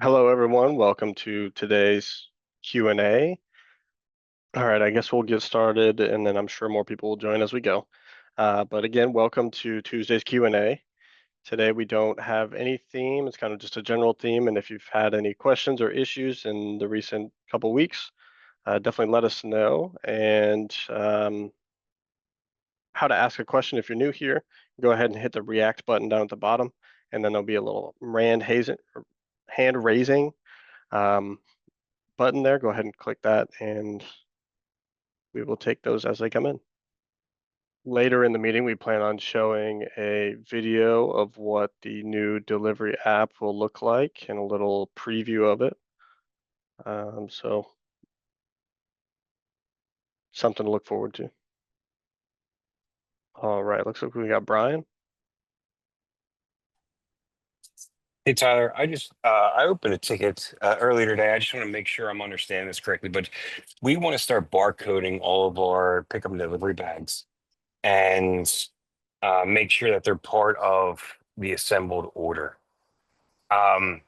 Hello, everyone. Welcome to today's Q&A. All right, I guess we'll get started, and then I'm sure more people will join as we go. But again, welcome to Tuesday's Q&A. Today we don't have any theme. It's kind of just a general theme, and if you've had any questions or issues in the recent couple weeks, definitely let us know. And how to ask a question if you're new here, go ahead and hit the React button down at the bottom, and then there'll be a little hand raising um, button there. Go ahead and click that, and we will take those as they come in. Later in the meeting, we plan on showing a video of what the new delivery app will look like and a little preview of it. So something to look forward to. All right, looks like we got Brian. Hey Tyler, I opened a ticket earlier today. I just want to make sure I'm understanding this correctly, but we want to start barcoding all of our pickup and delivery bags and make sure that they're part of the assembled order. I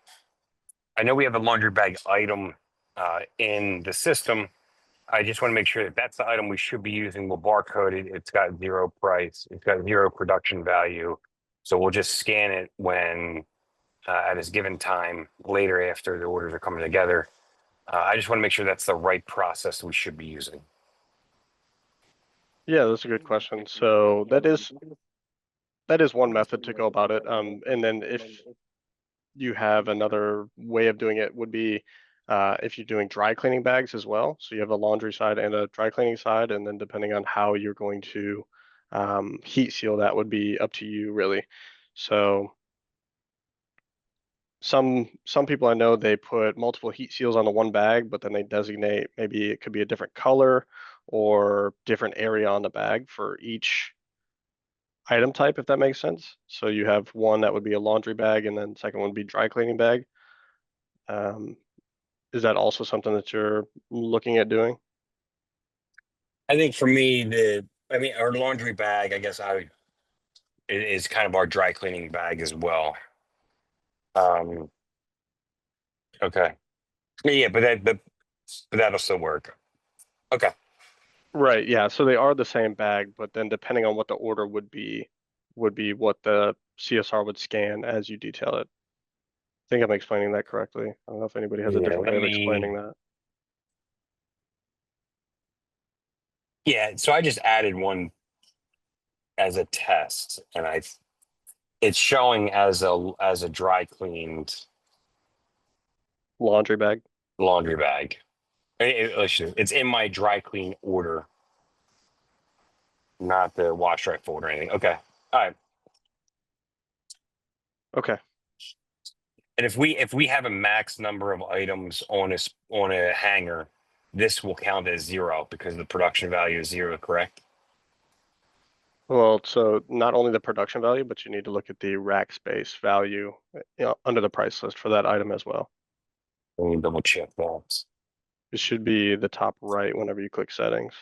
know we have a laundry bag item in the system. I just want to make sure that that's the item we should be using. We'll barcode it. It's got zero price. It's got zero production value. So we'll just scan it when at his given time later after the orders are coming together. I just want to make sure that's the right process we should be using. Yeah, that's a good question. So that is one method to go about it. And then if you have another way of doing it would be if you're doing dry cleaning bags as well. So you have a laundry side and a dry cleaning side, and then depending on how you're going to heat seal, that would be up to you really. So some people I know, they put multiple heat seals on the one bag, but then they designate maybe it could be a different color or different area on the bag for each item type, if that makes sense. So you have one that would be a laundry bag, and then second one would be dry cleaning bag. Um, is that also something that you're looking at doing? I think for me, our laundry bag, I guess is kind of our dry cleaning bag as well. Um, okay. Yeah, but that'll still work. Okay. Right, yeah. So they are the same bag, but then depending on what the order would be what the CSR would scan as you detail it. I think I'm explaining that correctly. I don't know if anybody has a Yeah, different way of explaining that. so I just added one as a test, and it's showing as a dry cleaned Laundry bag. laundry bag. It's in my dry clean order, not the wash dry folder or anything. Okay. All right. Okay. And if we have a max number of items on a hanger, this will count as zero because the production value is zero, correct? Well, so not only the production value, but you need to look at the rack space value, under the price list for that item as well. Let me double check that. It should be the top right whenever you click settings.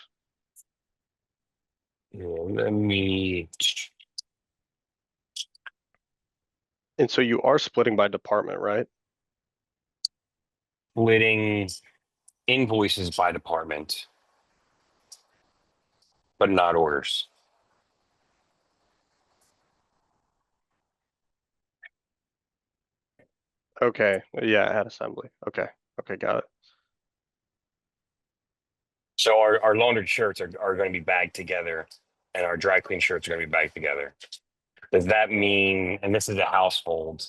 Yeah, let me. And so you are splitting by department, right? Splitting invoices by department, but not orders. Okay. Yeah, at assembly. Okay. Okay, got it. So our laundered shirts are going to be bagged together, and our dry clean shirts are going to be bagged together. Does that mean, and this is a household?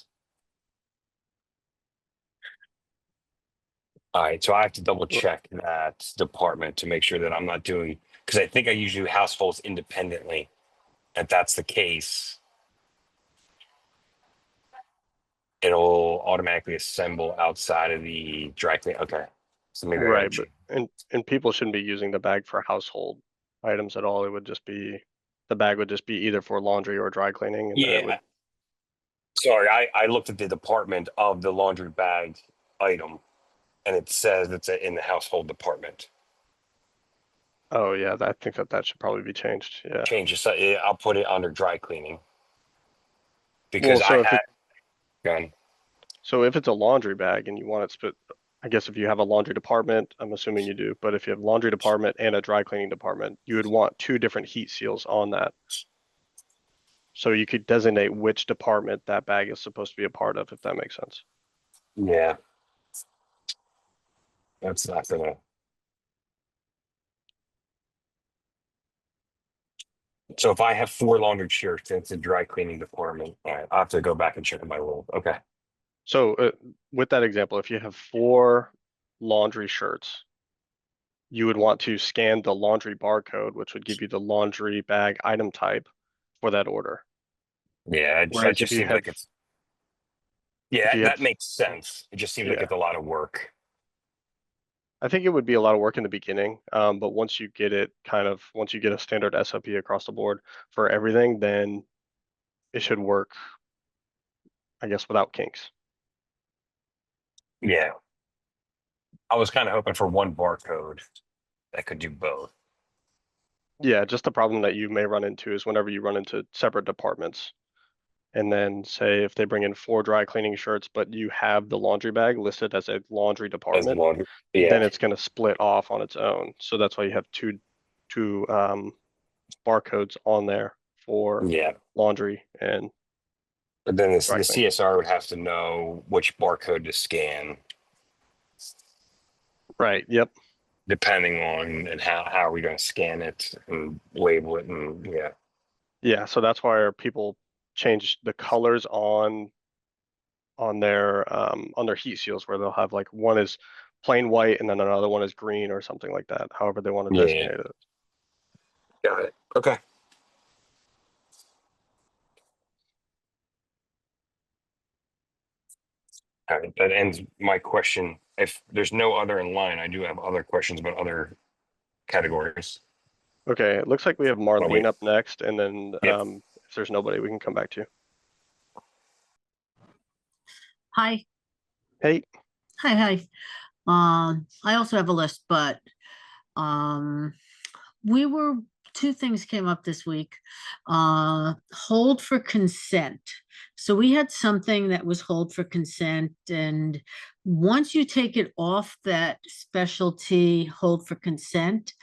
All right, so I have to double check that department to make sure that I'm not doing, because I think I usually do households independently. If that's the case, it'll automatically assemble outside of the dry clean. Okay, so maybe I got to Right, but check. and people shouldn't be using the bag for household items at all. It would just be the bag would just be either for laundry or dry cleaning, and then it Yeah, would. sorry, I looked at the department of the laundry bag item, and it says it's in the household department. Oh yeah, I think that should probably be changed. Yeah. Change it, so I'll put it under dry cleaning Well, because I so if had. it Gone. So if it's a laundry bag and you want it split, I guess if you have a laundry department, I'm assuming you do, but if you have a laundry department and a dry cleaning department, you would want two different heat seals on that. So you could designate which department that bag is supposed to be a part of, if that makes sense. Yeah, that's not gonna. So if I have 4 laundered shirts and it's a dry cleaning department, all right, I'll have to go back and check my rule. Okay. So with that example, if you have 4 laundry shirts, you would want to scan the laundry barcode, which would give you the laundry bag item type for that order. Yeah, that Whereas just seems like it's. if Yeah, you have, that makes sense. It just seems like yeah, it's a lot of work. I think it would be a lot of work in the beginning. But once you get it once you get a standard SOP across the board for everything, then it should work, I guess, without kinks. Yeah, I was kind of hoping for one barcode that could do both. Yeah, just the problem that you may run into is whenever you run into separate departments, and then say if they bring in 4 dry cleaning shirts, but you have the laundry bag listed as a laundry As department, laundry. then Yeah, it's going to split off on its own. So that's why you have two barcodes on there for yeah. laundry and But then the dry cleaning. CSR would have to know which barcode to scan, Right. Yep. depending on and how are we going to scan it and label it, and yeah. Yeah. So that's why people change the colors on their heat seals, where they'll have like one is plain white and then another one is green or something like that. However they want to Yeah, designate it. got it. Okay. All right, that ends my question. If there's no other in line, I do have other questions about other categories. Okay. It looks like we have Oh, Marlene wait. up next, and then Yep. if there's nobody, we can come back to you. Hi, Hey. hi. I also have a list, but um, we were two things came up this week. Hold for consent. So we had something that was hold for consent, and once you take it off that specialty hold for consent,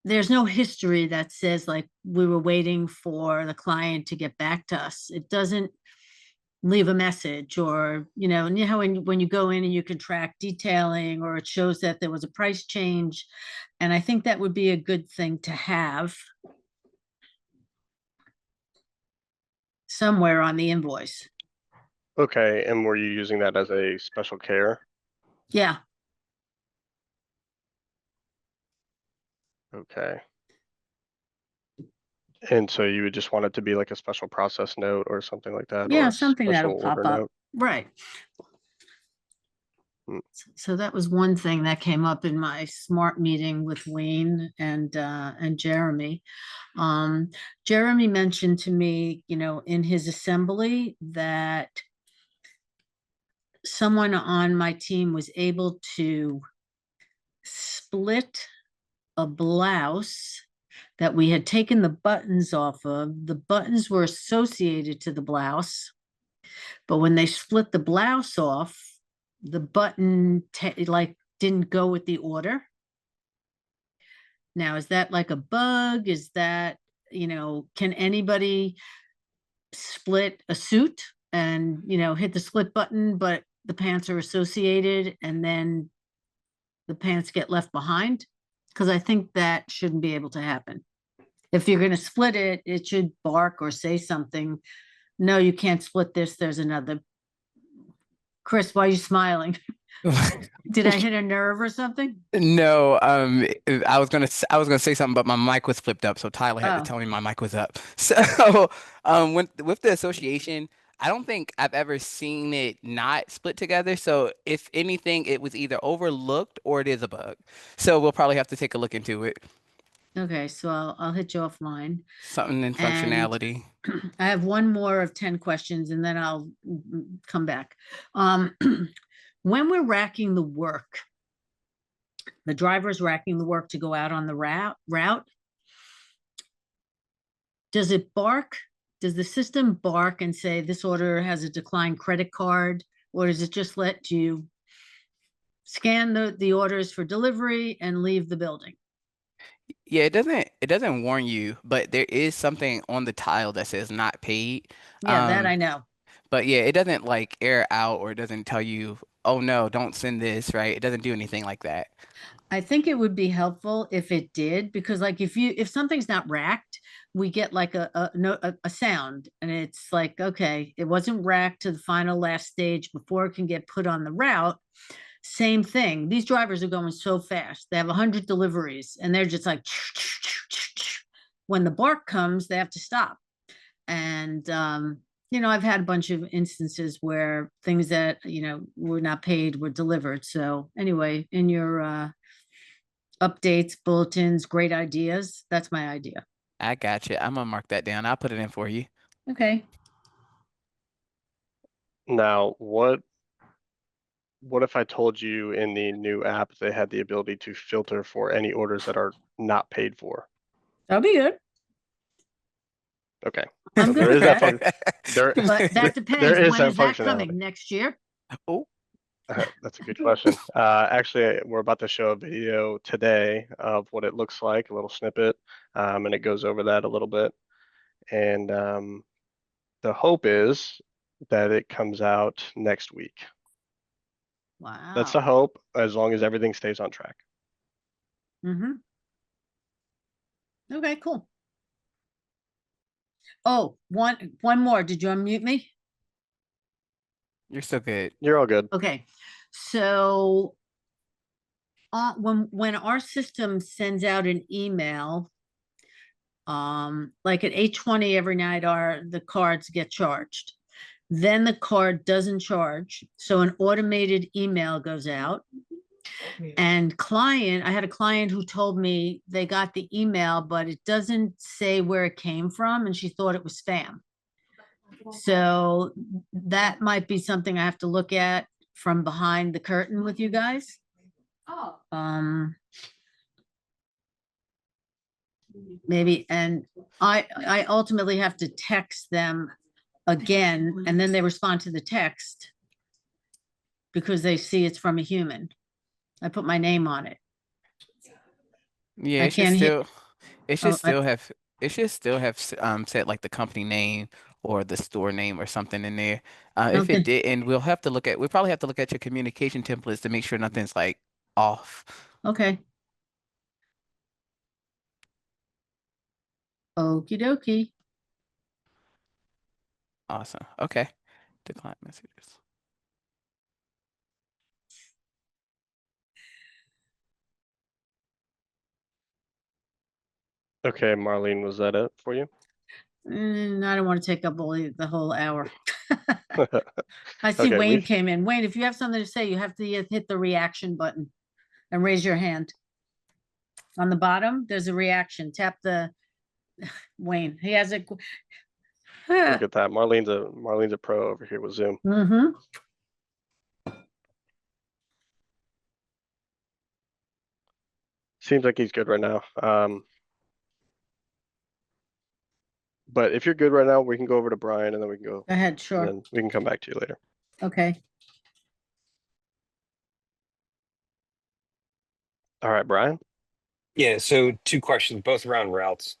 there's no history that says like we were waiting for the client to get back to us. It doesn't leave a message, or and you know when you go in and you can track detailing, or it shows that there was a price change, and I think that would be a good thing to have somewhere on the invoice. Okay. And were you using that as a special care? Yeah, Okay. And so you would just want it to be like a special process note or something like that, or yeah, a something that'll special pop order up, note. right? Hmm. So that was one thing that came up in my smart meeting with Wayne and Jeremy. Jeremy mentioned to me, in his assembly, that someone on my team was able to split a blouse that we had taken the buttons off of. The buttons were associated to the blouse, but when they split the blouse off, the button like didn't go with the order. Now, is that like a bug? Is that, can anybody split a suit and, hit the split button, but the pants are associated and then the pants get left behind? Because I think that shouldn't be able to happen. If you're going to split it, it should bark or say something. No, you can't split this. There's another. Chris, why are you smiling? Did I hit a nerve or something? No, I was gonna say something, but my mic was flipped up, so Tyler had to Oh, tell me my mic was up. So, with the association, I don't think I've ever seen it not split together. So, if anything, it was either overlooked or it is a bug. So we'll probably have to take a look into it. okay. So I'll hit you offline. Something in And functionality. I have one more of 10 questions and then I'll come back. When we're racking the work, the driver's racking the work to go out on the route, does it bark does the system bark and say this order has a declined credit card, or does it just let you scan the orders for delivery and leave the building? Yeah, it doesn't warn you, but there is something on the tile that says not paid. Yeah, that I Um, know. but yeah, it doesn't like air out or it doesn't tell you, oh no, don't send this, right? It doesn't do anything like that. I think it would be helpful if it did, because like if something's not racked, we get like a sound, and it's like, okay, it wasn't racked to the final last stage before it can get put on the route. Same thing. These drivers are going so fast. They have 100 deliveries and they're just like, when the bark comes, they have to stop. And I've had a bunch of instances where things that, were not paid were delivered. So anyway, in your updates, bulletins, great ideas. That's my idea. I got you. I'm gonna mark that down. I'll put it in for you. Okay. Now, what if I told you in the new app they had the ability to filter for any orders that are not paid for? That'll be good. Okay. I'm So good there with is that that. there But that depends. there is When that is that functionality. coming? Next year? Oh, That's a good question. Actually, we're about to show a video today of what it looks like, a little snippet, and it goes over that a little bit. And the hope is that it comes out next week. That's the Wow. hope, as long as everything stays on track. Mm-hmm. Okay, cool. Oh, one more. Did you unmute me? you're so good. You're all good. Okay. So when our system sends out an email, like at 8:20 every night, the cards get charged. Then the card doesn't charge. So an automated email goes out. And I had a client who told me they got the email, but it doesn't say where it came from, and she thought it was spam. So that might be something I have to look at from behind the curtain with you guys. Maybe, and I ultimately have to text them again, and then they respond to the text because they see it's from a human. I put my name on it. Yeah, I can't hit. it should Oh, still have said like the company name or the store name or something in there. If it okay. didn't, we'll probably have to look at your communication templates to make sure nothing's like off. Okay. Okie dokie. Awesome. Okay. Decline messages. Okay, Marlene, was that it for you? I don't want to take up the whole hour. I see Okay, Wayne came in. Wayne, if you have something to say, you have to hit the reaction button and raise your hand. On the bottom, there's a reaction. Tap the Wayne. He has a. look at that. Marlene's a pro over here with Zoom. Mm-hmm. Seems like he's good right now. But if you're good right now, we can go over to Brian and then we can go, Go ahead. and Sure. then we can come back to you later. Okay. All right, Brian. Yeah, so two questions, both around routes.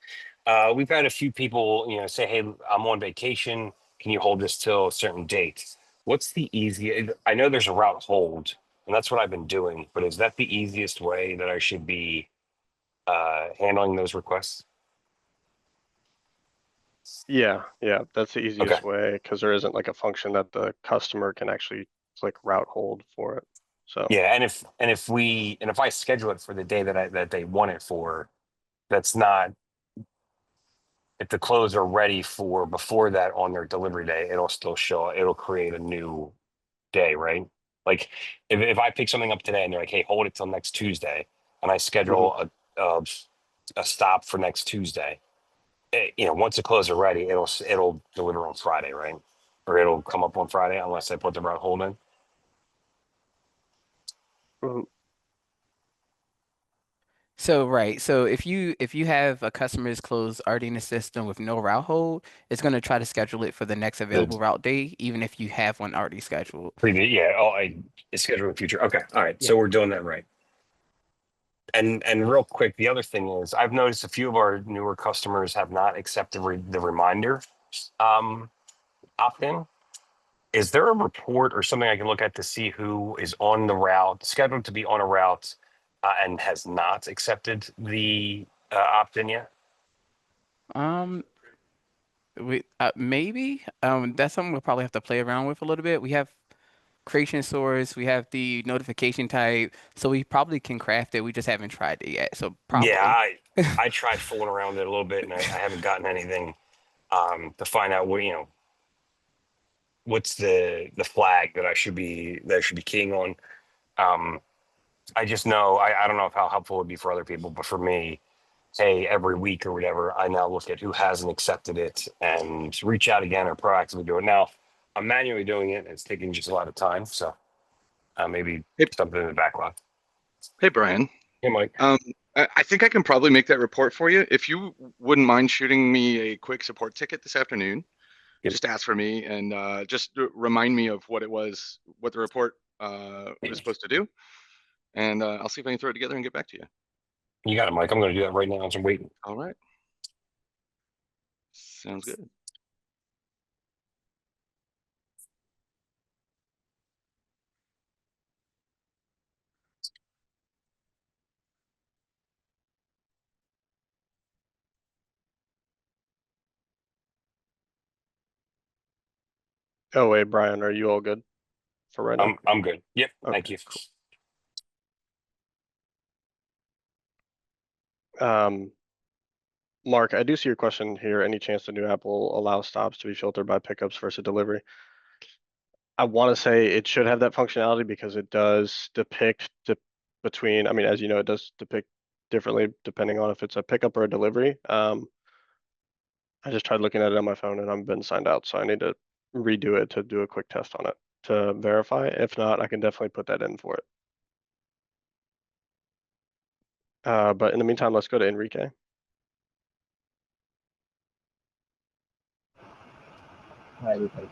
We've had a few people, say, "Hey, I'm on vacation. Can you hold this till a certain date?" What's the easiest? I know there's a route hold, and that's what I've been doing. But is that the easiest way that I should be handling those requests? Yeah, that's the Okay. easiest way because there isn't like a function that the customer can actually click route hold for it. So Yeah, and if I schedule it for the day that they want it for, that's not. If the clothes are ready for before that on their delivery day, it'll still show. It'll create a new day, right? Like if I pick something up today and they're like, "Hey, hold it till next Tuesday," and I mhm. schedule a stop for next Tuesday, once the clothes are ready, it'll deliver on Friday, right? Or it'll come up on Friday unless I put the route hold in. So right. So if you have a customer's closed already in the system with no route hold, it's going to try to schedule it for the next The available route day, even if you have one already scheduled. previous, yeah. Oh, I schedule in future. Okay, all right. Yeah. So we're doing that right. And real quick, the other thing is, I've noticed a few of our newer customers have not accepted the reminder opt-in. Is there a report or something I can look at to see who is on the route, scheduled to be on a route, and has not accepted the opt-in yet? Um, we maybe that's something we'll probably have to play around with a little bit. We have creation source, we have the notification type, so we probably can craft it. We just haven't tried it yet, so Yeah, probably. I tried fooling around with it a little bit, and I haven't gotten anything to find out what what's the flag that I should be keying on. Um, I just know I don't know if how helpful it would be for other people, but for me, hey, every week or whatever, I now look at who hasn't accepted it and reach out again or proactively do it. Now, I'm manually doing it, and it's taking just a lot of time, so maybe Hey, something in the backlog. hey, Brian. Hey, Mike. I think I can probably make that report for you. If you wouldn't mind shooting me a quick support ticket this afternoon, Yep. just ask for me and just remind me of what it was, what the report was supposed to do, and I'll see if I can throw it together and get back to you. You got it, Mike. I'm going to do that right now as I'm waiting. All right. Sounds good. Oh wait, Brian, are you all good for right now? I'm good. Yep. Thank Okay, you. cool. Mark, I do see your question here. Any chance the new app will allow stops to be filtered by pickups versus delivery? I want to say it should have that functionality because it does depict between, I mean, as you know, it does depict differently depending on if it's a pickup or a delivery. I just tried looking at it on my phone and I've been signed out, so I need to redo it to do a quick test on it to verify. If not, I can definitely put that in for it. But in the meantime, let's go to Enrique. Hi, everybody.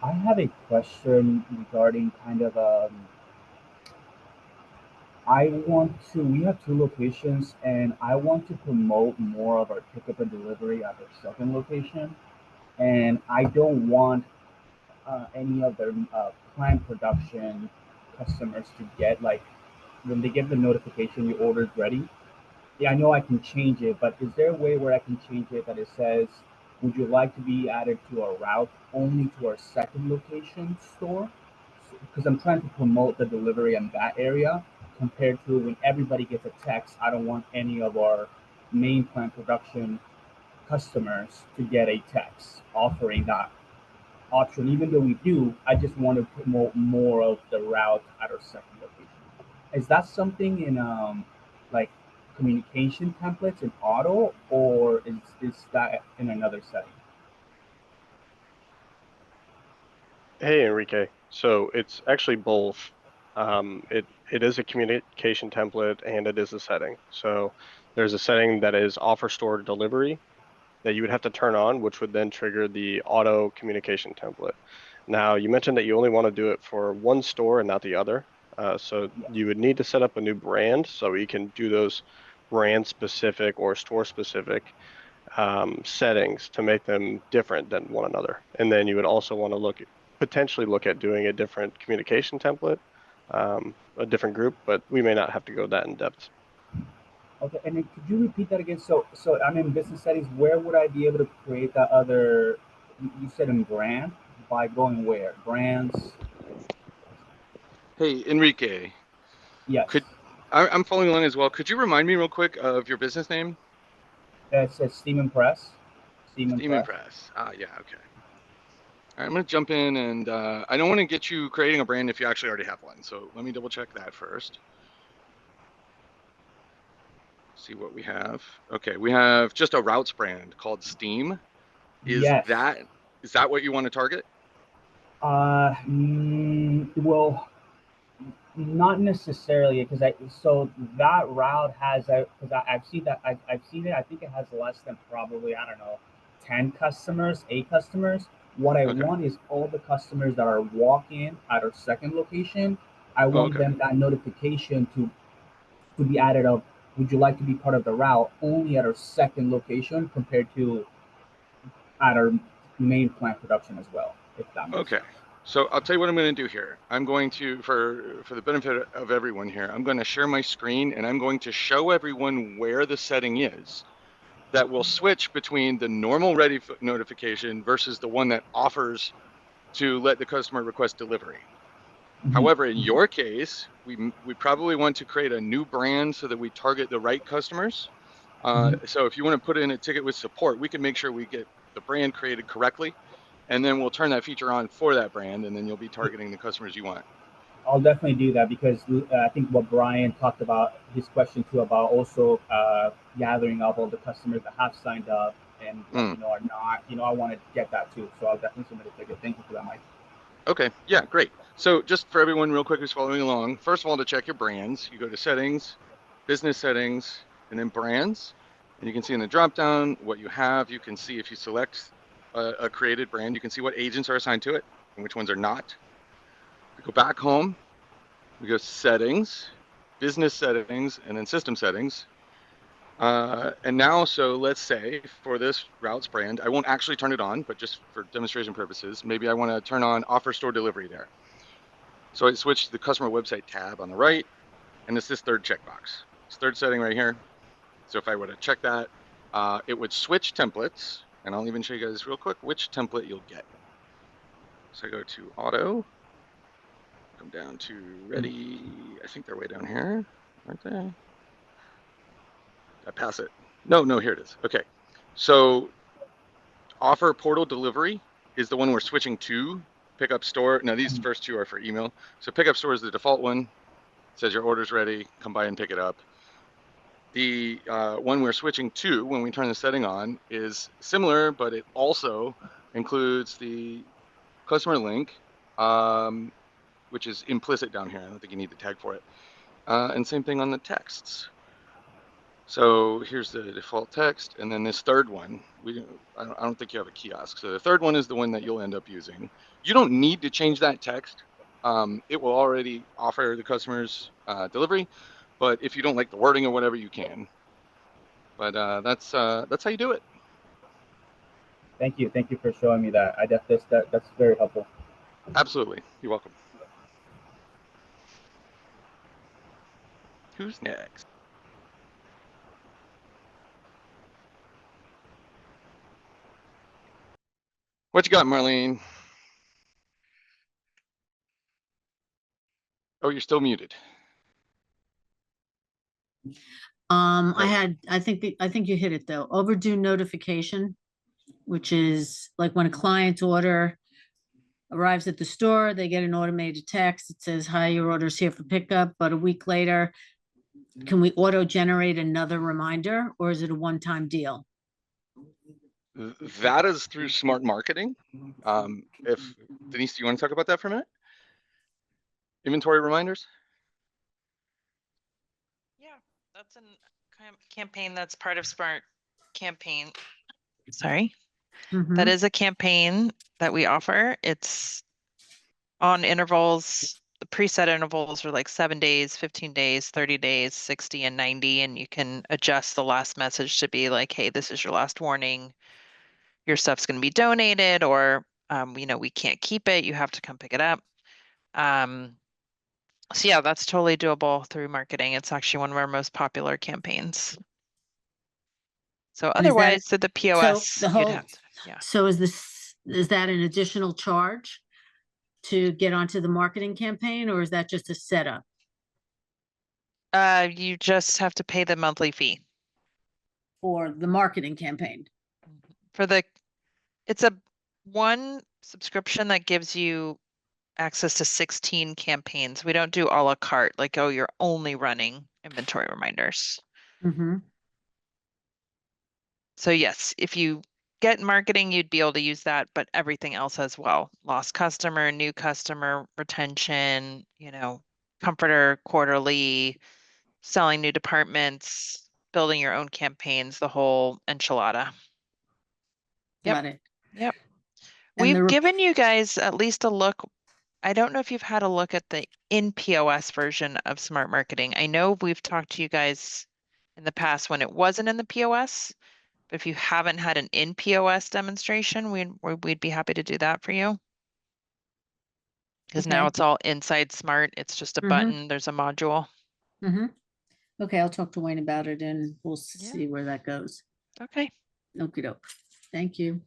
I have a question regarding we have two locations and I want to promote more of our pickup and delivery at our second location. And I don't want any of their planned production customers to get like, when they get the notification your order is ready. Yeah, I know I can change it, but is there a way where I can change it that it says, would you like to be added to our route only to our second location store? Because I'm trying to promote the delivery in that area compared to when everybody gets a text. I don't want any of our main plant production customers to get a text offering that option. Even though we do, I just want to promote more of the route at our second location. Is that something in like communication templates in auto, or is that in another setting? Hey, Enrique. So it's actually both. It is a communication template and it is a setting. So there's a setting that is offer store delivery that you would have to turn on, which would then trigger the auto communication template. Now, you mentioned that you only want to do it for one store and not the other. So Yes. you would need to set up a new brand so you can do those brand specific or store specific settings to make them different than one another. And then you would also want to potentially look at doing a different communication template, a different group, but we may not have to go that in depth. Okay, and then could you repeat that again? So I'm in business settings. Where would I be able to create that other? You said in brand by going where brands? Hey, Enrique. Yes, Could I'm following along as well. Could you remind me real quick of your business name? it says Steam and Press. Steam and Steam and Press. Press. Yeah, okay. All right, I'm gonna jump in and I don't want to get you creating a brand if you actually already have one. So let me double check that first. See what we have. Okay, we have just a routes brand called Steam. Is Yes. that is that what you want to target? Well, Not necessarily, because so that route has because I've seen that I've seen it. I think it has less than probably, I don't know, 10 customers, 8 customers. What I Okay. want is all the customers that are walking at our second location. I Oh, want okay. them that notification to be added of. Would you like to be part of the route only at our second location compared to at our main plant production as well, if that makes Okay. sense. So I'll tell you what I'm going to do here. I'm going to, for the benefit of everyone here, I'm going to share my screen and I'm going to show everyone where the setting is that will switch between the normal ready notification versus the one that offers to let the customer request delivery. Mhm. However, in your case, we probably want to create a new brand so that we target the right customers. So if you want to put in a ticket with support, we can make sure we get the brand created correctly, and then we'll turn that feature on for that brand, and then you'll be targeting the customers you want. I'll definitely do that because I think what Brian talked about, his question too, about also gathering up all the customers that have signed up and Mm. are not, I want to get that too. So I'll definitely submit a ticket. Thank you for that, Mike. Okay, yeah, great. So just for everyone real quick who's following along, first of all, to check your brands, you go to settings, business settings, and then brands. And you can see in the dropdown what you have. You can see if you select a created brand, you can see what agents are assigned to it and which ones are not. We go back home, we go settings, business settings, and then system settings. And now, so let's say for this routes brand, I won't actually turn it on, but just for demonstration purposes, maybe I want to turn on offer store delivery there. So I switched to the customer website tab on the right, and it's this third checkbox. This third setting right here. So if I were to check that, it would switch templates, and I'll even show you guys real quick which template you'll get. So I go to auto, come down to ready. I think they're way down here, aren't they? Did I pass it? No, here it is. Okay. So offer portal delivery is the one we're switching to. Pickup store. Now these first two are for email. So pickup store is the default one. It says your order's ready. Come by and pick it up. The one we're switching to when we turn the setting on is similar, but it also includes the customer link, which is implicit down here. I don't think you need the tag for it. And same thing on the texts. So here's the default text, and then this third one, I don't think you have a kiosk. So the third one is the one that you'll end up using. You don't need to change that text. It will already offer the customers delivery, but if you don't like the wording or whatever, you can. But that's how you do it. Thank you for showing me that. That's very helpful. Absolutely, you're welcome. Who's next? What you got, Marlene? Oh, you're still muted. I think you hit it though. Overdue notification, which is like when a client's order arrives at the store, they get an automated text. It says, hi, your order's here for pickup, but a week later, can we auto generate another reminder or is it a one-time deal? That is through smart marketing. If Denise, do you want to talk about that for a minute? Inventory reminders? Yeah, that's a campaign that's part of Smart Campaign. Sorry. That is a campaign that we offer. It's on intervals. The preset intervals are like 7 days, 15 days, 30 days, 60 and 90. And you can adjust the last message to be like, hey, this is your last warning. Your stuff's going to be donated, or, we can't keep it. You have to come pick it up. So yeah, that's totally doable through marketing. It's actually one of our most popular campaigns. So And is that- otherwise, to the POS, So the you'd whole, have to, yeah. so is that an additional charge to get onto the marketing campaign, or is that just a setup? You just have to pay the monthly fee For the marketing campaign? for it's a one subscription that gives you access to 16 campaigns. We don't do a la carte, like, oh, you're only running inventory reminders. Mm-hmm. So yes, if you get marketing, you'd be able to use that, but everything else as well. Lost customer, new customer retention, Comforter, Quarterly, selling new departments, building your own campaigns, the whole enchilada. Yep. Got it. Yep. And We've the given you guys at least a look. I don't know if you've had a look at the in POS version of Smart Marketing. I know we've talked to you guys in the past when it wasn't in the POS, but if you haven't had an in POS demonstration, we'd be happy to do that for you. Because now Okay. it's all inside Smart. It's just a Mhm. button. There's a module. Okay, I'll talk to Wayne about it and we'll Yeah. see where that goes. Okay. Okey doke. Thank you.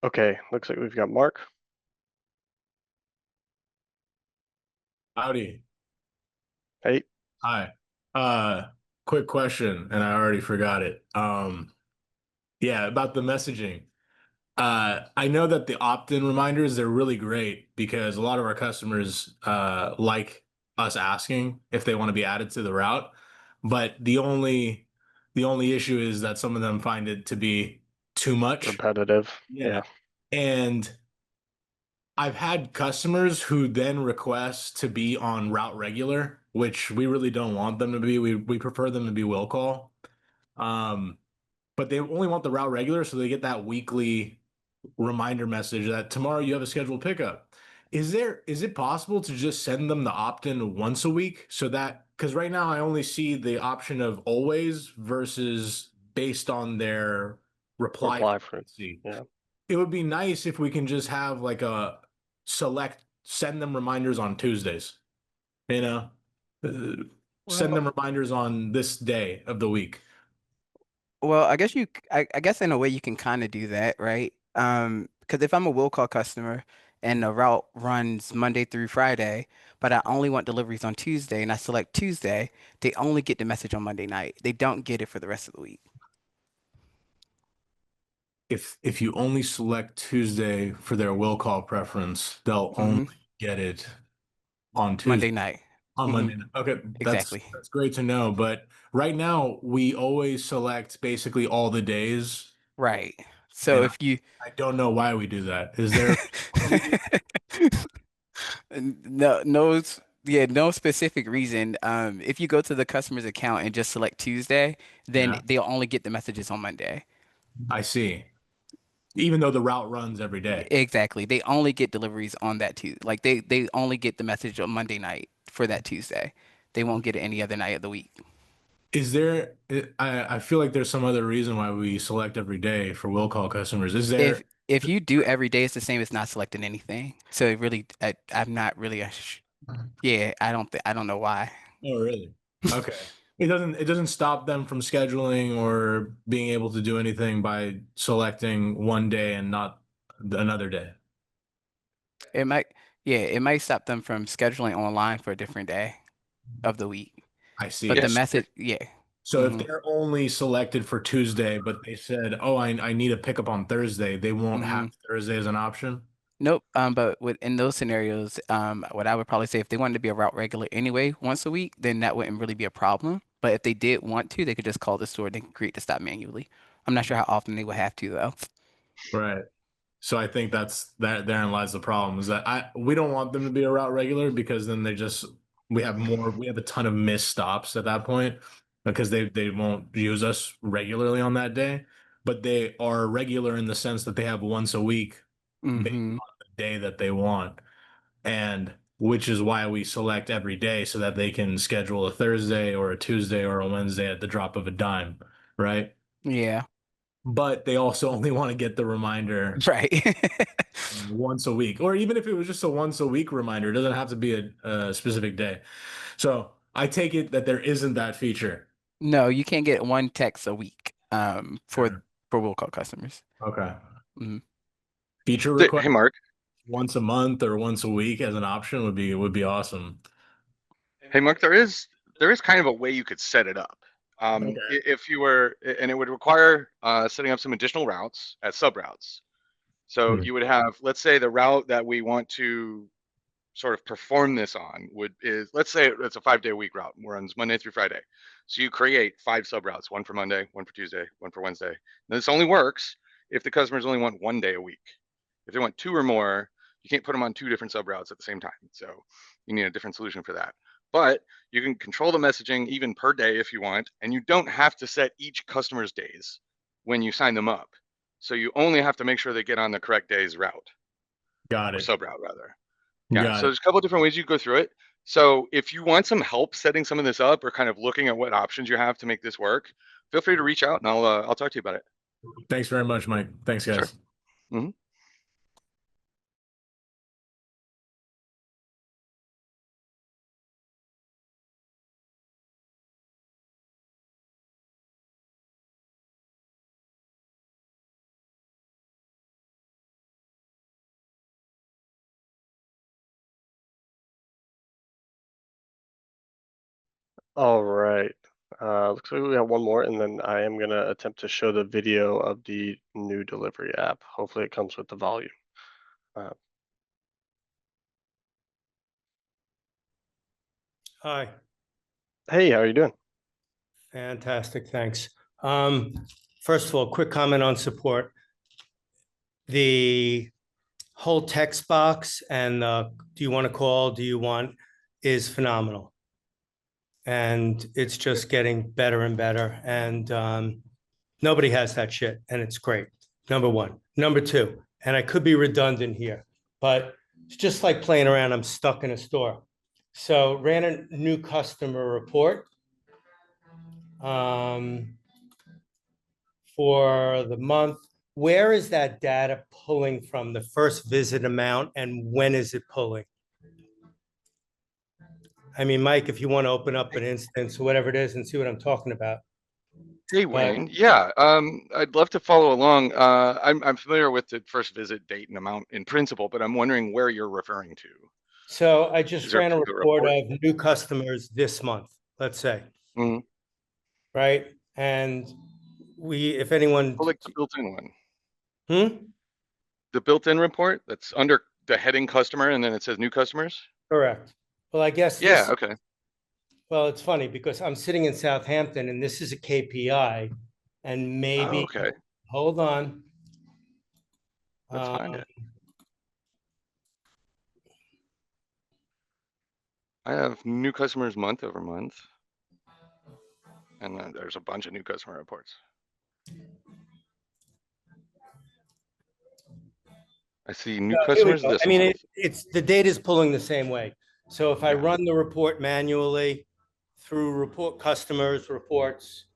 Okay, looks like we've got Mark. Howdy. Hey, Hi. Quick question, and I already forgot it. Yeah, about the messaging. I know that the opt-in reminders, they're really great because a lot of our customers like us asking if they want to be added to the route. But the only issue is that some of them find it to be too much. repetitive. Yeah. And I've had customers who then request to be on route regular, which we really don't want them to be. We prefer them to be will call. But they only want the route regular, so they get that weekly reminder message that tomorrow you have a scheduled pickup. Is it possible to just send them the opt-in once a week so that, because right now I only see the option of always versus based on their reply Reply for frequency. yeah. It would be nice if we can just have like a send them reminders on Tuesdays, you know, send them reminders on this day of the week. Well, I guess in a way you can kind of do that, right? Because if I'm a will call customer and the route runs Monday through Friday, but I only want deliveries on Tuesday and I select Tuesday, they only get the message on Monday night. They don't get it for the rest of the week. If you only select Tuesday for their will call preference, they'll only get it on Tuesday. Monday night. On Monday night. Okay, Exactly. that's great to know. But right now we always select basically all the days. Right. So And if you I don't know why we do that. Is there no specific reason. If you go to the customer's account and just select Tuesday, then Yeah. they'll only get the messages on Monday. I see. Even though the route runs every day. Exactly. They only get deliveries on that Tuesday. Like they only get the message on Monday night for that Tuesday. They won't get it any other night of the week. Is there I feel like there's some other reason why we select every day for will call customers. Is there If you do every day, it's the same as not selecting anything. So it really, I'm not really yeah, I don't know why. Oh, really? Okay. It doesn't stop them from scheduling or being able to do anything by selecting one day and not another day. It might, yeah, it might stop them from scheduling online for a different day of the week. I see. But the Yes. message, yeah. So if Mhm. they're only selected for Tuesday, but they said, "Oh, I need a pickup on Thursday," they won't have Thursday as an option. Nope. But in those scenarios, what I would probably say if they wanted to be a route regular anyway, once a week, then that wouldn't really be a problem. But if they did want to, they could just call the store and they can create the stop manually. I'm not sure how often they would have to though. Right. So I think therein lies the problem is that we don't want them to be a route regular because then we have a ton of missed stops at that point because they won't use us regularly on that day, but they are regular in the sense that they have once a week based Hmm. on the day that they want, and which is why we select every day so that they can schedule a Thursday or a Tuesday or a Wednesday at the drop of a dime, right? Yeah. But they also only want to get the reminder Right. once a week, or even if it was just a once a week reminder, it doesn't have to be a specific day. So I take it that there isn't that feature. No, you can't get one text a week Sure. for will call customers. Okay. Mhm. Feature Hey, request Mark. once a month or once a week as an option would be awesome. Hey, Mark, there is kind of a way you could set it up. Okay. If you were, and it would require setting up some additional routes as sub routes. So Hmm. you would have, let's say, the route that we want to sort of perform this on is, let's say it's a 5-day a week route, runs Monday through Friday. So you create 5 sub routes, one for Monday, one for Tuesday, one for Wednesday. And this only works if the customers only want 1 day a week. If they want 2 or more, you can't put them on 2 different sub routes at the same time. So you need a different solution for that. But you can control the messaging even per day if you want, and you don't have to set each customer's days when you sign them up. So you only have to make sure they get on the correct day's route. Got Or it. sub route rather. Yeah, Got so it. there's a couple different ways you go through it. So if you want some help setting some of this up or kind of looking at what options you have to make this work, feel free to reach out and I'll talk to you about it. Thanks very much, Mike. Thanks, guys. Sure. Mm-hmm. All right. Looks like we have one more, and then I am going to attempt to show the video of the new delivery app. Hopefully it comes with the volume. Hi, Hey, how are you doing? fantastic, thanks. First of all, quick comment on support. The whole text box and do you want to call, do you want, is phenomenal. And it's just getting better and better. And nobody has that shit, and it's great. Number one. Number two, and I could be redundant here, but it's just like playing around. I'm stuck in a store. So ran a new customer report for the month. Where is that data pulling from, the first visit amount, and when is it pulling? I mean, Mike, if you want to open up an instance or whatever it is and see what I'm talking about. Hey, Wayne. Yeah, I'd love to follow along. I'm familiar with the first visit date and amount in principle, but I'm wondering where you're referring to. So I Is just there a ran a particular report report? of new customers this month, let's say, Mhm. right? And if anyone, Oh, like the built-in one. hmm? The built-in report that's under the heading customer and then it says new customers? Correct. Well, I guess Yeah, this, okay. well, it's funny because I'm sitting in Southampton and this is a KPI, and maybe, Oh, okay. hold on. Let's find it. I have new customers month over month. And then there's a bunch of new customer reports. I see new Here we customers go. this I mean, month. it's the data is pulling the same way. So if I Yeah. run the report manually through report customers, reports,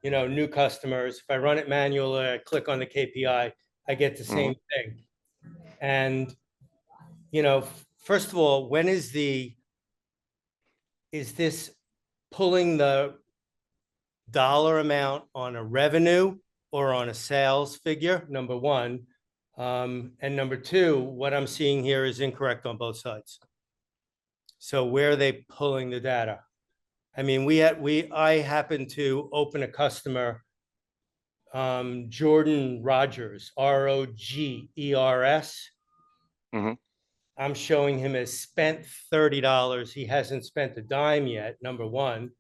new customers, if I run it manually, I click on the KPI, I get the same thing. And, first of all, when is this pulling the dollar amount on a revenue or on a sales figure? Number one. And number two, what I'm seeing here is incorrect on both sides. So where are they pulling the data? I mean, I happened to open a customer, Jordan Rogers, Rogers. I'm showing him as spent $30. He hasn't spent a dime yet, number one.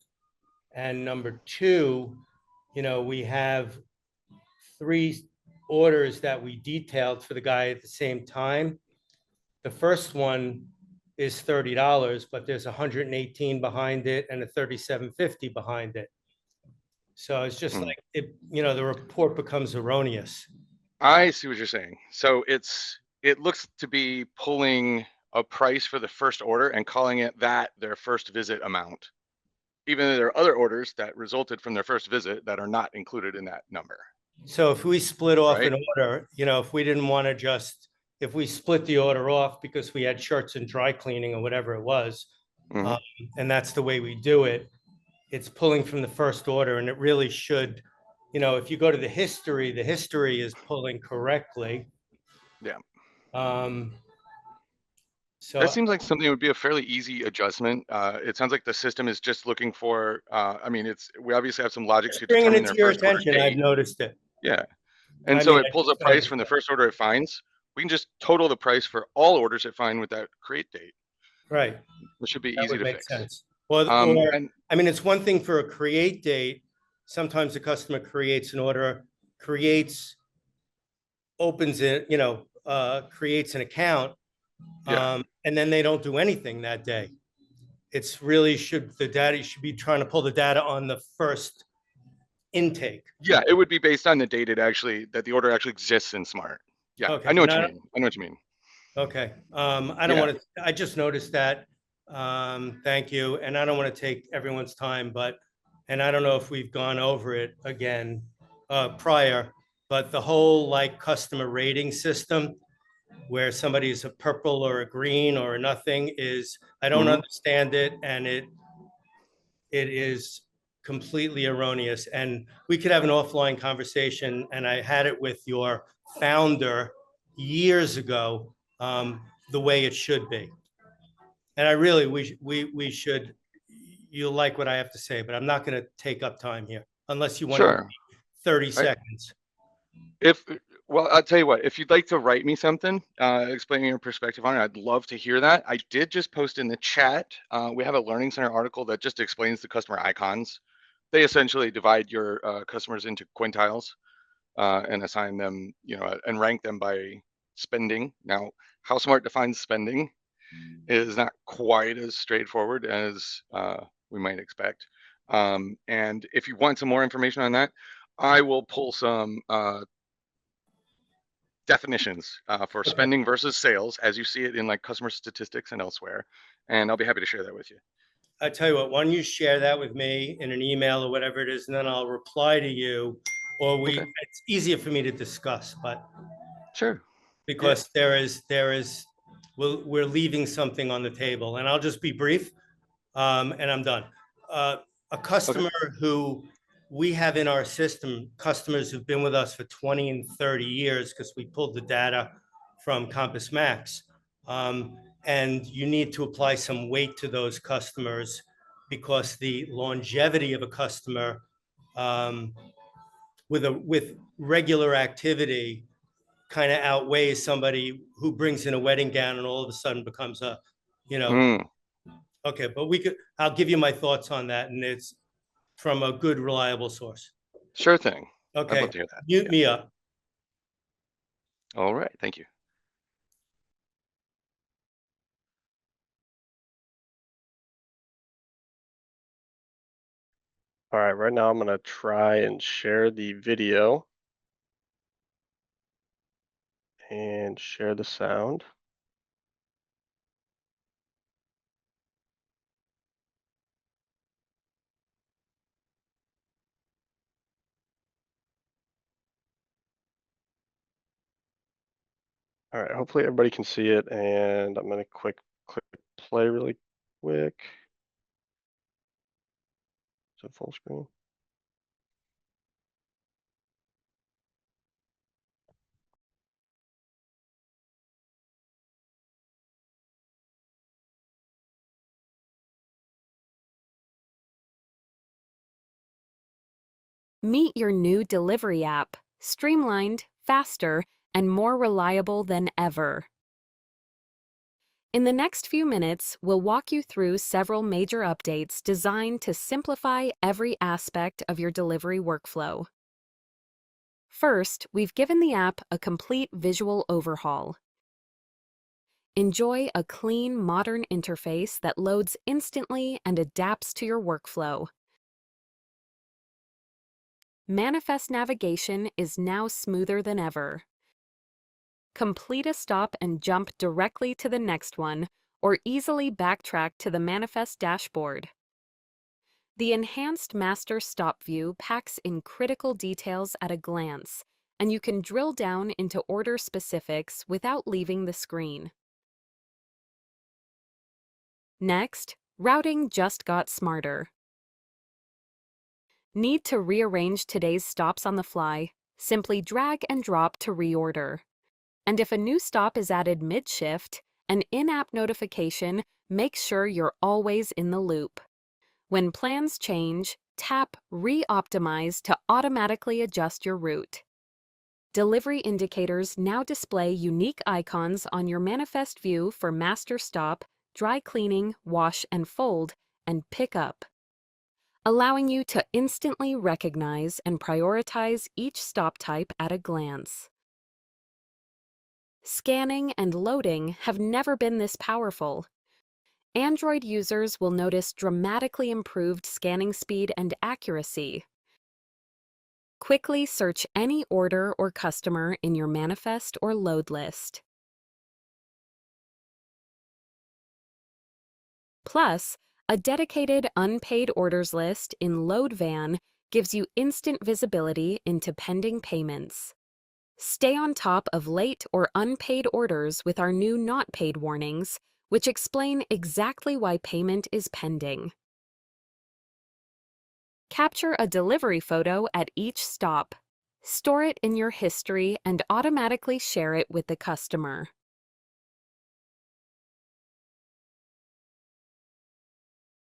And number two, we have 3 orders that we detailed for the guy at the same time. The first one is $30, but there's 118 behind it and a 37.50 behind it. So it's just like the report becomes erroneous. I see what you're saying. So it looks to be pulling a price for the first order and calling it their first visit amount, even though there are other orders that resulted from their first visit that are not included in that number. So if we split off Right? an order, if we didn't want to if we split the order off because we had shirts and dry cleaning or whatever it was, and that's the way we do it, it's pulling from the first order, and it really should, if you go to the history is pulling correctly. Yeah. So That seems like something that would be a fairly easy adjustment. It sounds like the system is just looking for, we obviously have some logic to bringing determine it their to your first order attention, I've date. noticed it. Yeah. And so it pulls a price from the first order it finds. We can just total the price for all orders it finds with that create date. Right. It should be That easy would to make fix. sense. Or, And I mean, it's one thing for a create date. Sometimes the customer creates an order, opens it, creates an account, yeah, and then they don't do anything that day. It's really you should be trying to pull the data on the first intake. yeah, it would be based on the date that the order actually exists in Smart. Yeah, Okay, I know and what you mean. I know what you mean. okay. I don't Yeah. want to, I just noticed that. Thank you. And I don't want to take everyone's time, and I don't know if we've gone over it again prior, but the whole like customer rating system where somebody is a purple or a green or a nothing I don't Mhm. understand it. And it is completely erroneous. And we could have an offline conversation. And I had it with your founder years ago, the way it should be. And I really, we should, you'll like what I have to say, but I'm not going to take up time here unless you want to give Sure. me 30 I, seconds. Well, I'll tell you what, if you'd like to write me something, explaining your perspective on it, I'd love to hear that. I did just post in the chat. We have a Learning Center article that just explains the customer icons. They essentially divide your customers into quintiles and assign them, and rank them by spending. Now, how Smart defines spending is not quite as straightforward as we might expect. And if you want some more information on that, I will pull some definitions for Okay. spending versus sales as you see it in like customer statistics and elsewhere. And I'll be happy to share that with you. I tell you what, why don't you share that with me in an email or whatever it is, and then I'll reply to you, or Okay. it's easier for me to discuss, but Sure. because we're leaving something on the table, and I'll just be brief, and I'm done. A customer who we have in our system, customers who've been with us for 20 and 30 years, because we pulled the data from Compass Max. And you need to apply some weight to those customers because the longevity of a customer with regular activity kind of outweighs somebody who brings in a wedding gown and all of a sudden becomes okay, but I'll give you my thoughts on that, and it's from a good, reliable source. Sure thing. I'd Okay, love to hear that. mute me up. All right. Thank you. All right, right now I'm going to try and share the video and share the sound. All right, hopefully everybody can see it, and I'm going to click play really quick. Is it full screen? Meet your new delivery app, streamlined, faster, and more reliable than ever. In the next few minutes, we'll walk you through several major updates designed to simplify every aspect of your delivery workflow. First, we've given the app a complete visual overhaul. Enjoy a clean, modern interface that loads instantly and adapts to your workflow. Manifest navigation is now smoother than ever. Complete a stop and jump directly to the next one, or easily backtrack to the manifest dashboard. The enhanced master stop view packs in critical details at a glance, and you can drill down into order specifics without leaving the screen. Next, routing just got smarter. Need to rearrange today's stops on the fly? Simply drag and drop to reorder. And if a new stop is added mid-shift, an in-app notification makes sure you're always in the loop. When plans change, tap Re-Optimize to automatically adjust your route. Delivery indicators now display unique icons on your manifest view for master stop, dry cleaning, wash and fold, and pick up, allowing you to instantly recognize and prioritize each stop type at a glance. Scanning and loading have never been this powerful. Android users will notice dramatically improved scanning speed and accuracy. Quickly search any order or customer in your manifest or load list. Plus, a dedicated unpaid orders list in Load Van gives you instant visibility into pending payments. Stay on top of late or unpaid orders with our new not paid warnings, which explain exactly why payment is pending. Capture a delivery photo at each stop. Store it in your history and automatically share it with the customer.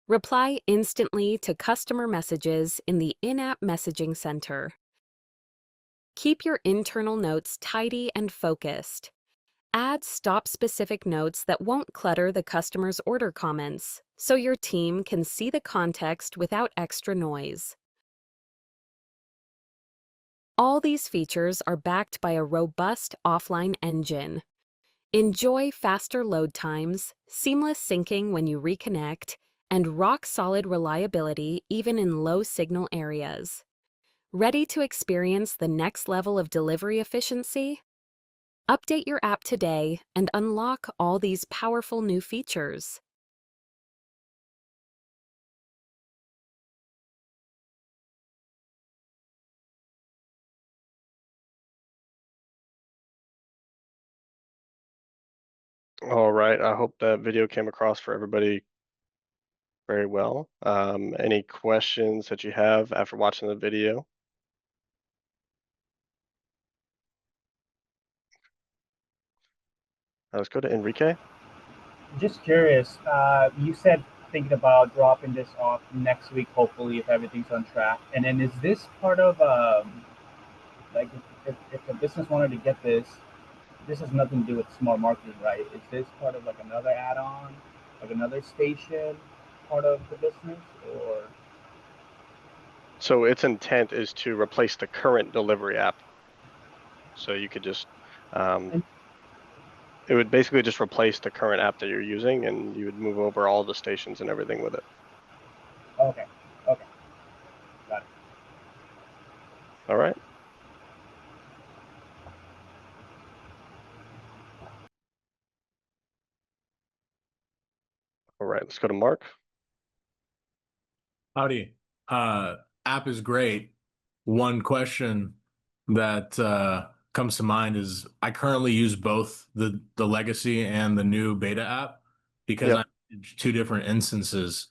Reply instantly to customer messages in the in-app messaging center. Keep your internal notes tidy and focused. Add stop-specific notes that won't clutter the customer's order comments, so your team can see the context without extra noise. All these features are backed by a robust offline engine. Enjoy faster load times, seamless syncing when you reconnect, and rock-solid reliability even in low-signal areas. Ready to experience the next level of delivery efficiency? Update your app today and unlock all these powerful new features. All right, I hope that video came across for everybody very well. Any questions that you have after watching the video? Let's go to Enrique. Just curious, you said thinking about dropping this off next week, hopefully, if everything's on track. And then is this part of, like, if a business wanted to get this has nothing to do with smart marketing, right? Is this part of like another add-on, like another station part of the business, or? So its intent is to replace the current delivery app. So you could just, it would basically just replace the current app that you're using, and you would move over all the stations and everything with it. Okay, okay, got it. All right. All right, let's go to Mark. Howdy. App is great. One question that comes to mind is I currently use both the legacy and the new beta app because Yep. I'm in two different instances,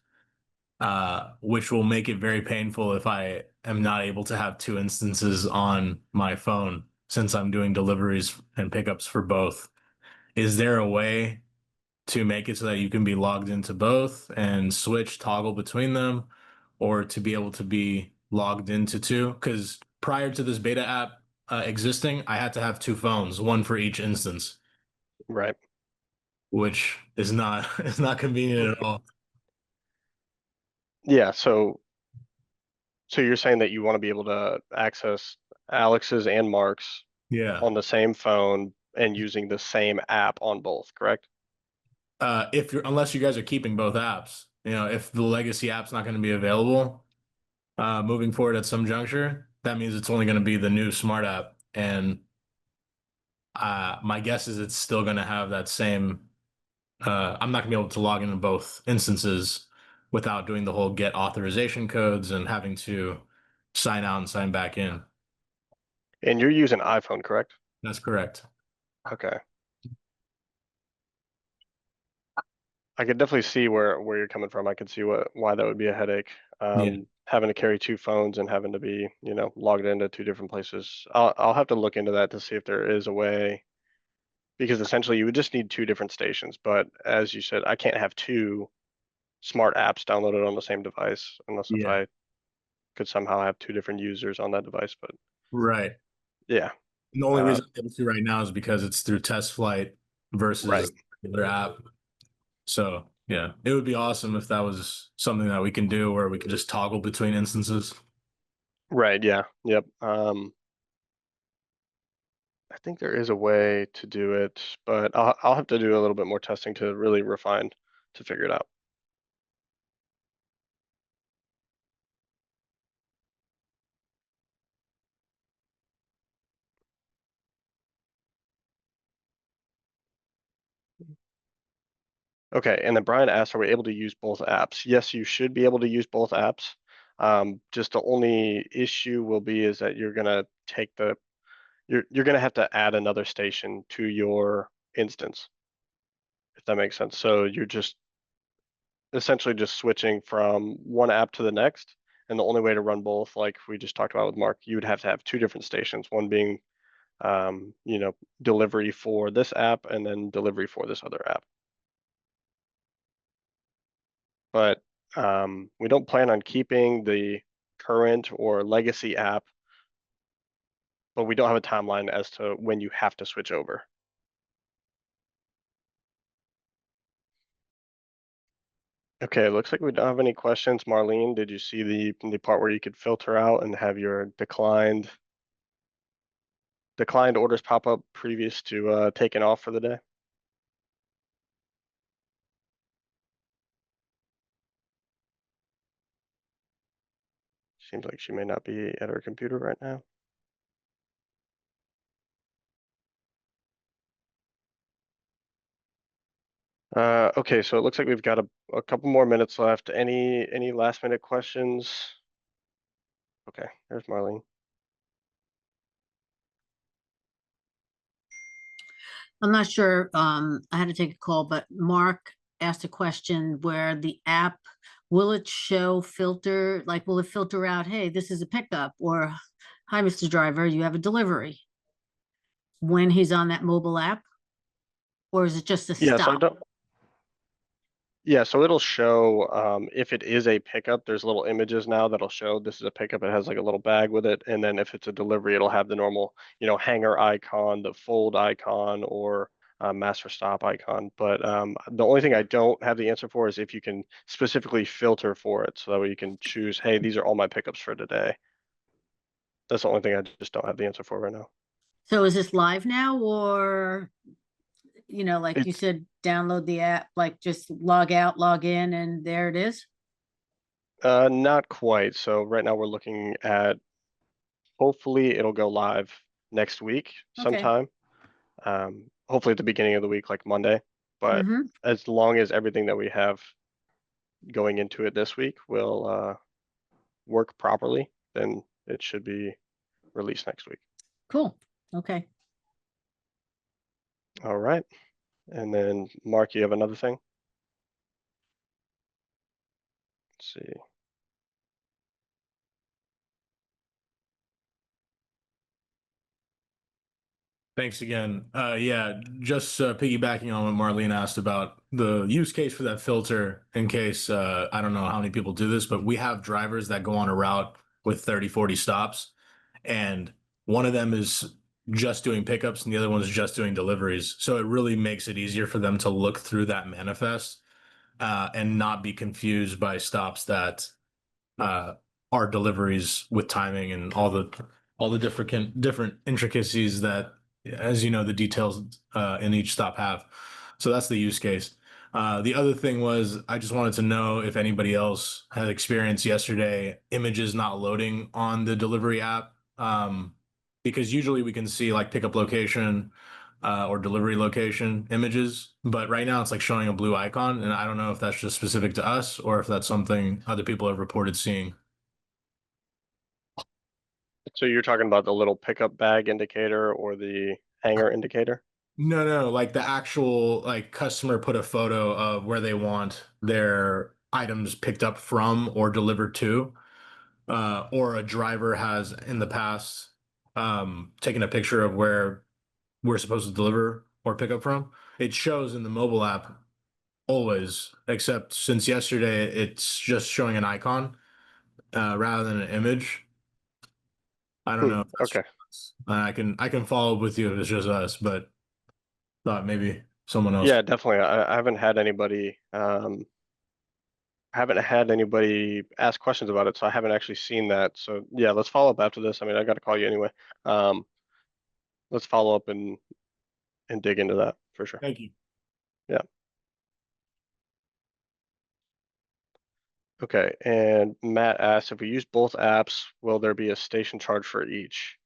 which will make it very painful if I am not able to have two instances on my phone since I'm doing deliveries and pickups for both. Is there a way to make it so that you can be logged into both and toggle between them, or to be able to be logged into two? Because prior to this beta app existing, I had to have two phones, one for each instance. Right. Which is not it's not convenient at all. Yeah. So you're saying that you want to be able to access Alex's and Mark's on the same phone and using the same app on both, correct? Unless you guys are keeping both apps, if the legacy app's not going to be available moving forward at some juncture, that means it's only going to be the new smart app. And my guess is it's still going to have that same. I'm not going to be able to log into both instances without doing the whole get authorization codes and having to sign out and sign back in. And you're using iPhone, correct? That's correct. Okay. I could definitely see where you're coming from. I could see why that would be a headache. Having to carry two phones and having to be, logged into two different places. I'll have to look into that to see if there is a way, because essentially you would just need two different stations. But as you said, I can't have two smart apps downloaded on the same device unless if I could somehow have two different users on that device. But right. Yeah. The only reason I'm able to right now is because it's through test flight versus Right. the app. So yeah, it would be awesome if that was something that we can do where we could just toggle between instances. Right, yeah. Yep. I think there is a way to do it, but I'll have to do a little bit more testing to really refine to figure it out. Okay, and then Brian asked, are we able to use both apps? Yes, you should be able to use both apps. Just the only issue will be is that you're gonna take the you're gonna have to add another station to your instance, if that makes sense. So you're just essentially just switching from one app to the next, and the only way to run both, like we just talked about with Mark, you would have to have two different stations, one being delivery for this app and then delivery for this other app. But we don't plan on keeping the current or legacy app, but we don't have a timeline as to when you have to switch over. Okay, looks like we don't have any questions. Marlene, did you see the part where you could filter out and have your declined orders pop up previous to taking off for the day? Seems like she may not be at her computer right now. Okay, so it looks like we've got a couple more minutes left. Any last minute questions? Okay, there's Marlene. I'm not sure, I had to take a call, but Mark asked a question where the app, will it show filter, like, will it filter out, hey, this is a pickup, or hi, Mr. Driver, you have a delivery, when he's on that mobile app? Or is it just a Yeah, so I stop? don't. Yeah, so it'll show if it is a pickup, there's little images now that'll show this is a pickup. It has like a little bag with it, and then if it's a delivery, it'll have the normal, hanger icon, the fold icon, or master stop icon. But the only thing I don't have the answer for is if you can specifically filter for it, so that way you can choose, hey, these are all my pickups for today. That's the only thing I just don't have the answer for right now. So is this live now, or, like you It's said, download the app, like just log out, log in, and there it is? not quite. So right now we're looking at, hopefully it'll go live next week Okay. sometime. Hopefully at the beginning of the week, like Monday. But Mm-hmm. as long as everything that we have going into it this week will work properly, then it should be released next week. Cool. Okay. All right. And then Mark, you have another thing? Let's see. Thanks again. Yeah, just piggybacking on what Marlene asked about the use case for that filter, in case I don't know how many people do this, but we have drivers that go on a route with 30, 40 stops, and one of them is just doing pickups and the other one is just doing deliveries. So it really makes it easier for them to look through that manifest and not be confused by stops that are deliveries with timing and all the different intricacies that, as you know, the details in each stop have. So that's the use case. The other thing was I just wanted to know if anybody else had experienced yesterday images not loading on the delivery app, because usually we can see like pickup location or delivery location images, but right now it's like showing a blue icon, and I don't know if that's just specific to us or if that's something other people have reported seeing. So you're talking about the little pickup bag indicator or the hanger indicator? No, like the actual like customer put a photo of where they want their items picked up from or delivered to, or a driver has in the past taken a picture of where we're supposed to deliver or pick up from. It shows in the mobile app always, except since yesterday it's just showing an icon rather than an image. I don't know if that's Okay. I can follow up with you if it's just us, but thought maybe someone else. Yeah, definitely. I haven't had anybody ask questions about it, so I haven't actually seen that. So yeah, let's follow up after this. I mean, I got to call you anyway. Um, let's follow up and dig into that for sure. Thank you. Yeah. Okay, and Matt asked, if we use both apps, will there be a station charge for each?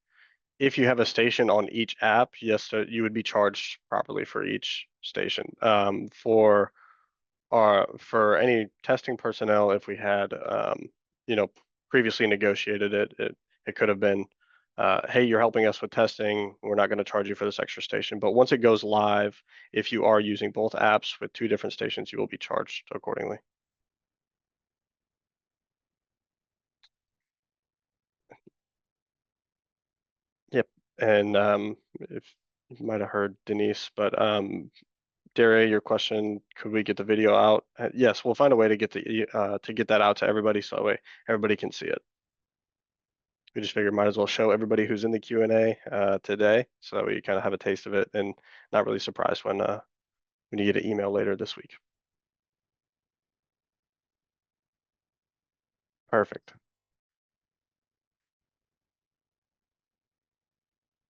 If you have a station on each app, yes, you would be charged properly for each station. For any testing personnel, if we had previously negotiated it could have been, hey, you're helping us with testing, we're not going to charge you for this extra station. But once it goes live, if you are using both apps with 2 different stations, you will be charged accordingly. Yep. And if you might have heard Denise, but Daria, your question, could we get the video out? Yes, we'll find a way to get that out to everybody so that way everybody can see it. We just figured might as well show everybody who's in the Q&A today, so that we kind of have a taste of it and not really surprised when you get an email later this week. Perfect.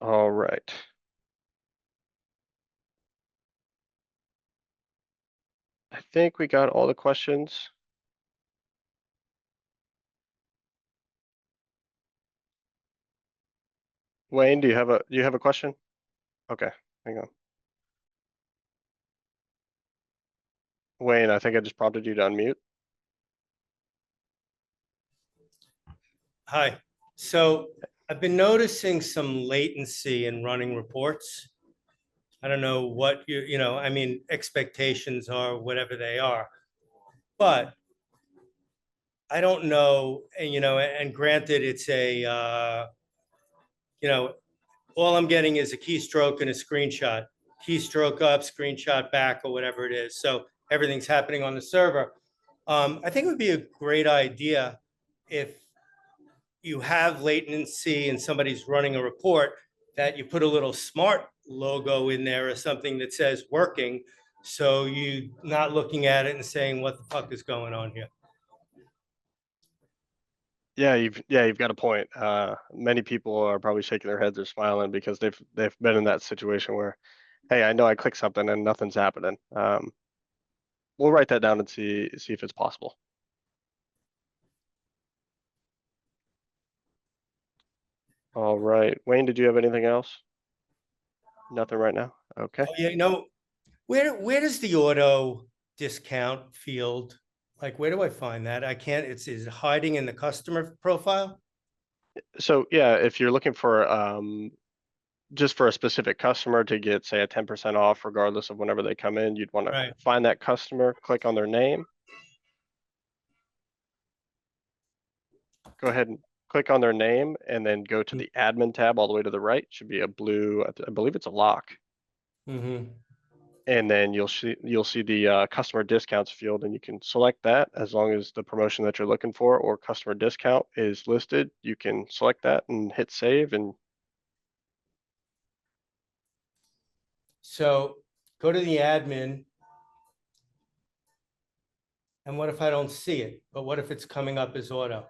All right. I think we got all the questions. Wayne, do you have a question? Okay, hang on. Wayne, I think I just prompted you to unmute. Hi. So I've been noticing some latency in running reports. I don't know what I mean, expectations are whatever they are, but I don't know, and granted, it's all I'm getting is a keystroke and a screenshot, keystroke up, screenshot back, or whatever it is. So everything's happening on the server. I think it would be a great idea if you have latency and somebody's running a report that you put a little smart logo in there or something that says working. So you're not looking at it and saying, what the fuck is going on here? Yeah, you've got a point. Many people are probably shaking their heads or smiling because they've been in that situation where, hey, I know I clicked something and nothing's happening. We'll write that down and see if it's possible. All right, Wayne, did you have anything else? Nothing right now. Okay. Oh, yeah, where does the auto discount field, like, where do I find that? I can't, is it hiding in the customer profile? So yeah, if you're looking for just for a specific customer to get, say, a 10% off regardless of whenever they come in, you'd want to find that customer, click on their name. Go ahead and click on their name and then go to the admin tab all the way to the right. Should be a blue, I believe it's a lock. Mm-hmm. And then you'll see the customer discounts field, and you can select that as long as the promotion that you're looking for or customer discount is listed. You can select that and hit save. And so go to the admin. And what if I don't see it? But what if it's coming up as auto?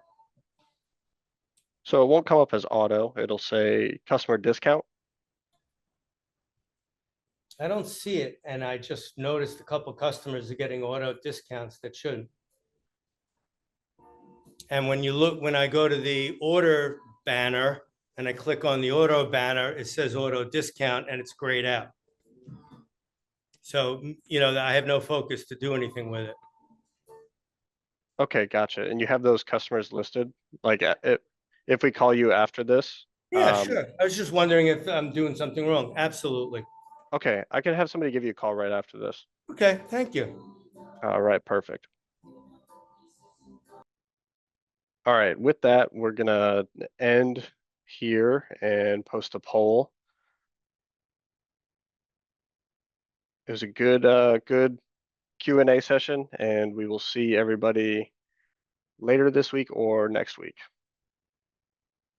so it won't come up as auto. It'll say customer discount. I don't see it. And I just noticed a couple customers are getting auto discounts that shouldn't. And when I go to the order banner and I click on the auto banner, it says auto discount and it's grayed out. So, I have no focus to do anything with it. Okay, gotcha. And you have those customers listed? Like if we call you after this? Yeah, sure. I was just wondering if I'm doing something wrong. Absolutely. Okay, I can have somebody give you a call right after this. Okay, thank you. All right, perfect. All right, with that, we're gonna end here and post a poll. It was a good Q&A session, and we will see everybody later this week or next week.